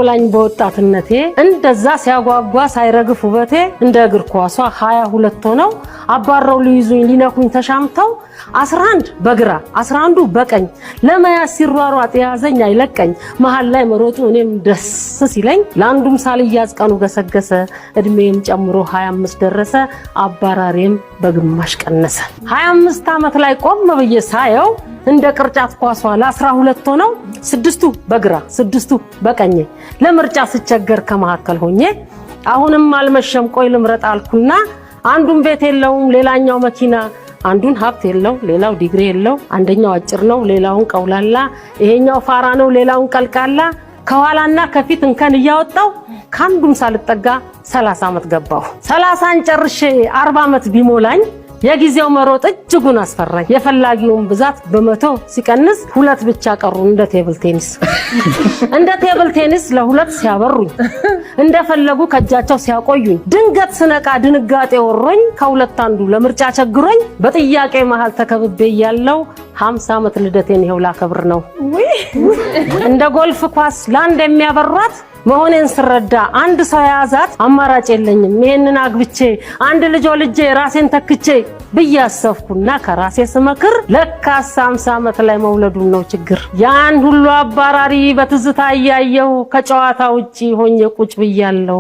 ሳይሞላኝ በወጣትነቴ እንደዛ ሲያጓጓ ሳይረግፍ ውበቴ እንደ እግር ኳሷ 22 ሆነው አባረው ሊይዙኝ ሊነኩኝ ተሻምተው 11 በግራ 11ዱ በቀኝ ለማያስ ሲሯሯጥ ያዘኝ አይለቀኝ መሃል ላይ መሮጡ እኔም ደስ ሲለኝ ለአንዱም ሳልያዝ ቀኑ ገሰገሰ እድሜም ጨምሮ 25 ደረሰ አባራሬም በግማሽ ቀነሰ 25 ዓመት ላይ ቆም ብዬ ሳየው እንደ ቅርጫት ኳሷ ለ12 ሆነው 6ቱ በግራ 6ቱ በቀኝ ለምርጫ ስቸገር ከመሐከል ሆኜ አሁንም አልመሸም ቆይ ልምረጥ አልኩና አንዱን ቤት የለውም ሌላኛው መኪና አንዱን ሀብት የለው ሌላው ዲግሪ የለው አንደኛው አጭር ነው ሌላውን ቀውላላ ይሄኛው ፋራ ነው ሌላውን ቀልቃላ ከኋላና ከፊት እንከን እያወጣው ካንዱም ሳልጠጋ 30 ዓመት ገባው 30ን ጨርሼ 40 ዓመት ቢሞላኝ የጊዜው መሮጥ እጅጉን አስፈራኝ የፈላጊውን ብዛት በመቶ ሲቀንስ ሁለት ብቻ ቀሩ እንደ ቴብል ቴኒስ ለሁለት ሲያበሩኝ እንደፈለጉ ከጃቸው ሲያቆዩኝ ድንገት ስነቃ ድንጋጤ ወሮኝ ከሁለት አንዱ ለምርጫ ቸግሮኝ በጥያቄ መሃል ተከብቤ ያለው 50 ዓመት ልደቴን ይሄው ላከብር ነው እንደ ጎልፍ ኳስ ላንድ የሚያበሯት መሆኔን ስረዳ አንድ ሰው ያዛት አማራጭ የለኝም ይሄንን አግብቼ አንድ ልጅ ወልጄ ራሴን ተክቼ ብያሰፍኩና ከራሴ ስመክር ለካስ 50 ዓመት ላይ መውለዱ ነው ችግር ያን ሁሉ አባራሪ በትዝታ ያየው ከጨዋታ ውጪ ሆኜ ቁጭ ብያለሁ